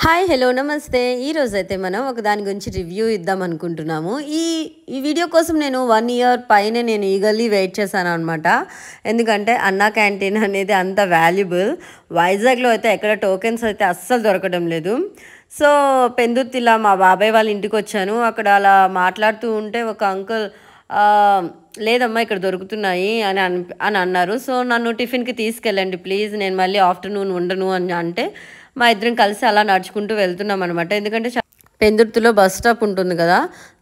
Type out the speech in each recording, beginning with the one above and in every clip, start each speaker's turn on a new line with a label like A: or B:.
A: Hi hello నమస్తే. ఈరోజైతే మనం ఒక దాని గురించి రివ్యూ ఇద్దాం అనుకుంటున్నాము. ఈ వీడియో కోసం నేను 1 ఇయర్ పైనే నేను ఈగర్లీ వెయిట్ చేశాను అనమాట. ఎందుకంటే అన్నా క్యాంటీన్ అనేది అంత వాల్యుబుల్. వైజాగ్లో అయితే ఎక్కడ టోకెన్స్ అయితే అస్సలు దొరకడం లేదు. సో పెందుర్తిలా మా బాబాయ్ వాళ్ళ ఇంటికి వచ్చాను. అక్కడ అలా మాట్లాడుతూ ఉంటే ఒక అంకుల్ లేదమ్మా ఇక్కడ దొరుకుతున్నాయి అని అన్నారు. సో నన్ను టిఫిన్కి తీసుకెళ్ళండి ప్లీజ్, నేను మళ్ళీ ఆఫ్టర్నూన్ ఉండను అని అంటే మా ఇద్దరం కలిసి అలా నడుచుకుంటూ వెళ్తున్నాం అనమాట. ఎందుకంటే పెందుర్తిలో బస్ స్టాప్ ఉంటుంది కదా,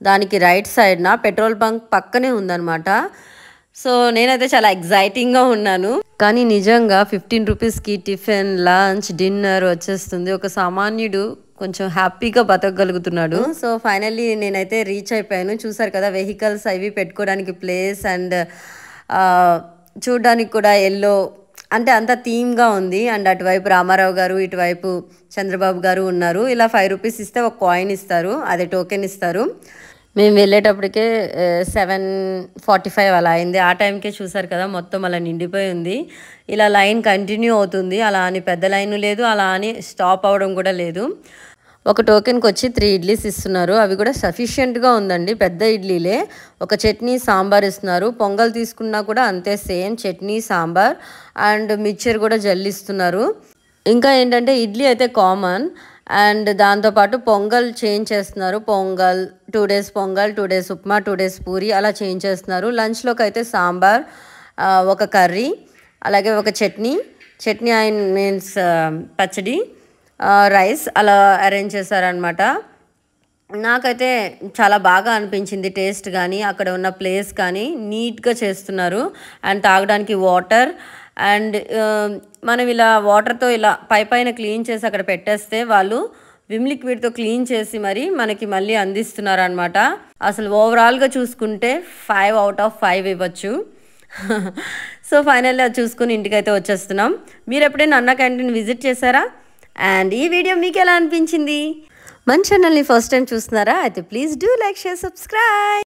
A: దానికి రైట్ సైడ్న పెట్రోల్ బంక్ పక్కనే ఉందన్నమాట. సో నేనైతే చాలా ఎగ్జైటింగ్గా ఉన్నాను. కానీ నిజంగా 15 రూపీస్కి టిఫిన్, లంచ్, డిన్నర్ వచ్చేస్తుంది. ఒక సామాన్యుడు కొంచెం హ్యాపీగా బతకగలుగుతున్నాడు. సో ఫైనల్లీ నేనైతే రీచ్ అయిపోయాను. చూసారు కదా వెహికల్స్ అవి పెట్టుకోవడానికి ప్లేస్ అండ్ చూడడానికి కూడా ఎల్లో అంటే అంత థీమ్గా ఉంది. అండ్ అటువైపు రామారావు గారు, ఇటువైపు చంద్రబాబు గారు ఉన్నారు. ఇలా 5 రూపీస్ ఇస్తే ఒక కాయిన్ ఇస్తారు, అదే టోకెన్ ఇస్తారు. మేము వెళ్ళేటప్పటికే 7:45 అలా అయింది. ఆ టైంకే చూసారు కదా మొత్తం అలా నిండిపోయి ఉంది. ఇలా లైన్ కంటిన్యూ అవుతుంది. అలా అని పెద్ద లైన్ లేదు, అలా అని స్టాప్ అవ్వడం కూడా లేదు. ఒక టోకెన్కి వచ్చి 3 ఇడ్లీస్ ఇస్తున్నారు. అవి కూడా సఫిషియెంట్గా ఉందండి, పెద్ద ఇడ్లీలే. ఒక చట్నీ సాంబార్ ఇస్తున్నారు. పొంగల్ తీసుకున్నా కూడా అంతే, same chutney sambar and mixture కూడా జల్లిస్తున్నారు. ఇంకా ఏంటంటే ఇడ్లీ అయితే కామన్ అండ్ దాంతోపాటు పొంగల్ చేంజ్ చేస్తున్నారు. Pongal 2 days pongal, 2 days upma, 2 days puri అలా చేంజ్ చేస్తున్నారు. లంచ్లోకి అయితే సాంబార్, ఒక కర్రీ, అలాగే ఒక చట్నీ మీన్స్ పచ్చడి, రైస్ అలా అరేంజ్ చేశారనమాట. నాకైతే చాలా బాగా అనిపించింది టేస్ట్ కానీ, అక్కడ ఉన్న ప్లేస్ కానీ నీట్గా చేస్తున్నారు. అండ్ తాగడానికి వాటర్ అండ్ మనం ఇలా వాటర్తో ఇలా పైన క్లీన్ చేసి అక్కడ పెట్టేస్తే వాళ్ళు విమ్ లిక్విడ్తో క్లీన్ చేసి మరి మనకి మళ్ళీ అందిస్తున్నారు అనమాట. అసలు ఓవరాల్గా చూసుకుంటే 5 out of 5 ఇవ్వచ్చు. సో ఫైనల్లీ అది చూసుకుని ఇంటికైతే వచ్చేస్తున్నాం. మీరు ఎప్పుడైనా అన్నా క్యాంటీన్ విజిట్ చేశారా? అండ్ ఈ వీడియో మీకు ఎలా అనిపించింది? మన ఛానల్ని ఫస్ట్ టైం చూస్తున్నారా? అయితే please do like, share, subscribe.